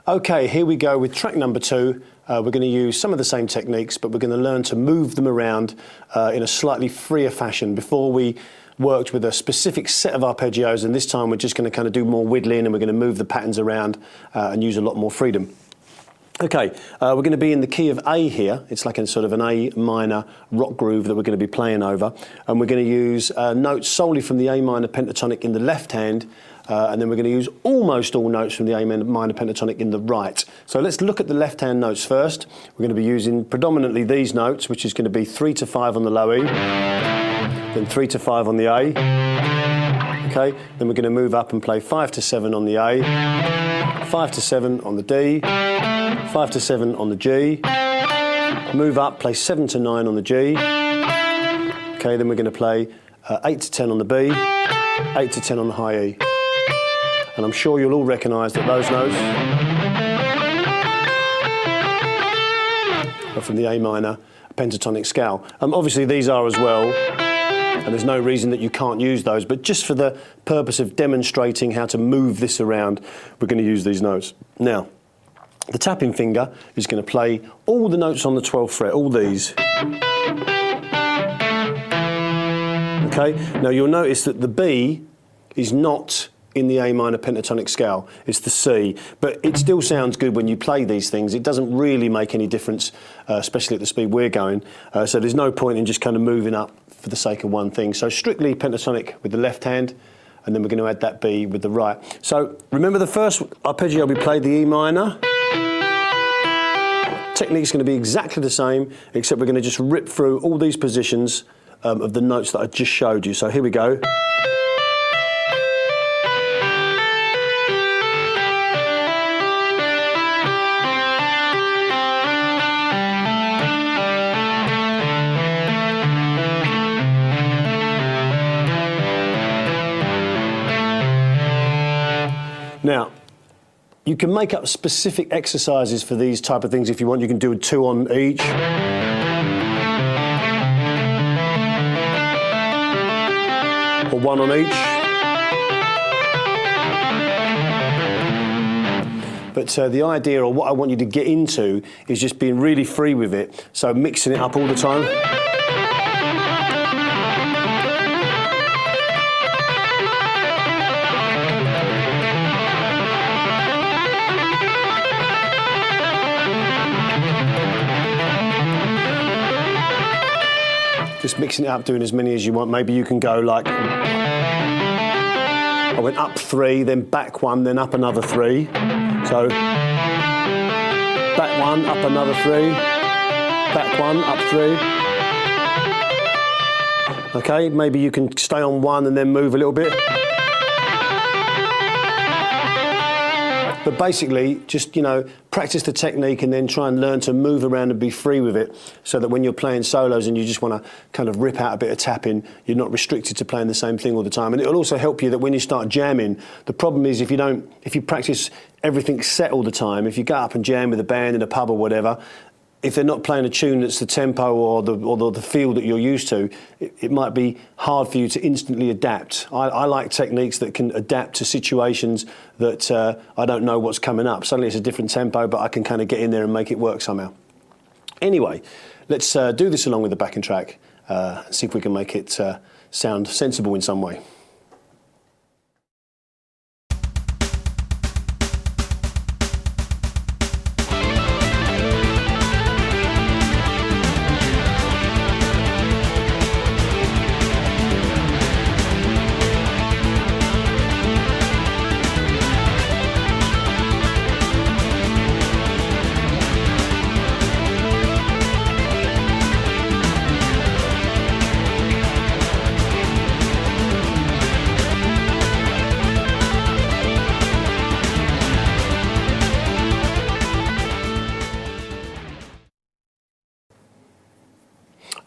Okay, here we go with track number 2. We're going to use some of the same techniques, but we're going to learn to move them around in a slightly freer fashion. Before we worked with a specific set of arpeggios, and this time we're just going to kind of do more whittling, and we're going to move the patterns around and use a lot more freedom. Okay, we're going to be in the key of A here. It's like a sort of an A minor rock groove that we're going to be playing over, and we're going to use notes solely from the A minor pentatonic in the left hand, and then we're going to use almost all notes from the A minor pentatonic in the right. So let's look at the left hand notes first. We're going to be using predominantly these notes, which is going to be 3 to 5 on the low E, then 3 to 5 on the A. Okay, then we're going to move up and play 5 to 7 on the A, 5 to 7 on the D, 5 to 7 on the G, move up, play 7 to 9 on the G. Okay, then we're going to play 8 to 10 on the B, 8 to 10 on the high E. And I'm sure you'll all recognise that those notes are from the A minor pentatonic scale. Obviously these are as well, and there's no reason that you can't use those, but just for the purpose of demonstrating how to move this around, we're going to use these notes. Now, the tapping finger is going to play all the notes on the 12th fret, all these. Okay, now you'll notice that the B is not in the A minor pentatonic scale, it's the C, but it still sounds good when you play these things. It doesn't really make any difference, especially at the speed we're going, so there's no point in just kind of moving up for the sake of one thing. So strictly pentatonic with the left hand, and then we're going to add that B with the right. So remember the first arpeggio we played, the E minor. Technique's going to be exactly the same, except we're going to just rip through all these positions of the notes that I just showed you. So here we go. Now, you can make up specific exercises for these type of things if you want. You can do 2 on each. Or 1 on each. But the idea, or what I want you to get into, is just being really free with it. So mixing it up all the time. Just mixing it up, doing as many as you want. Maybe you can go like, I went up 3, then back 1, then up another 3. So, back 1, up another 3, back 1, up 3. Okay, maybe you can stay on 1 and then move a little bit. But basically, just, you know, practice the technique and then try and learn to move around and be free with it, so that when you're playing solos and you just want to kind of rip out a bit of tapping, you're not restricted to playing the same thing all the time. And it'll also help you that when you start jamming, the problem is if you practice everything set all the time, if you go up and jam with a band in a pub or whatever, if they're not playing a tune that's the tempo or the feel that you're used to, it might be hard for you to instantly adapt. I like techniques that can adapt to situations that I don't know what's coming up. Suddenly it's a different tempo, but I can kind of get in there and make it work somehow. Anyway, let's do this along with the backing track, see if we can make it sound sensible in some way.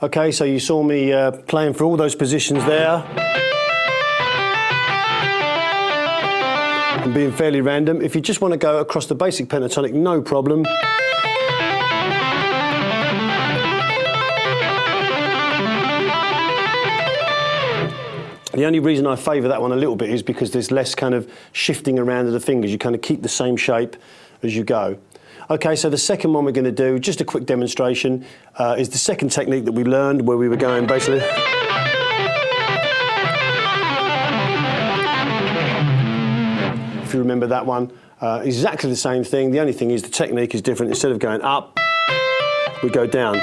Okay, so you saw me playing for all those positions there. And being fairly random. If you just want to go across the basic pentatonic, no problem. The only reason I favour that one a little bit is because there's less kind of shifting around of the fingers. You kind of keep the same shape as you go. Okay, so the second one we're going to do, just a quick demonstration, is the second technique that we learned, where we were going basically. If you remember that one, exactly the same thing. The only thing is the technique is different. Instead of going up, we go down.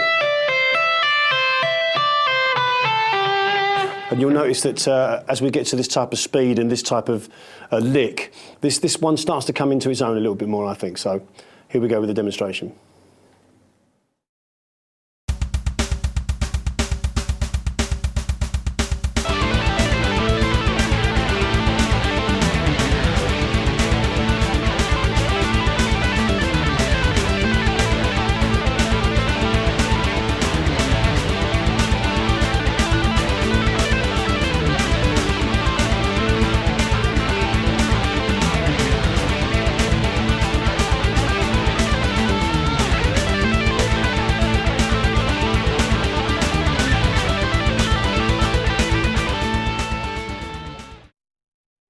And you'll notice that as we get to this type of speed and this type of lick, this one starts to come into its own a little bit more, I think. So here we go with the demonstration.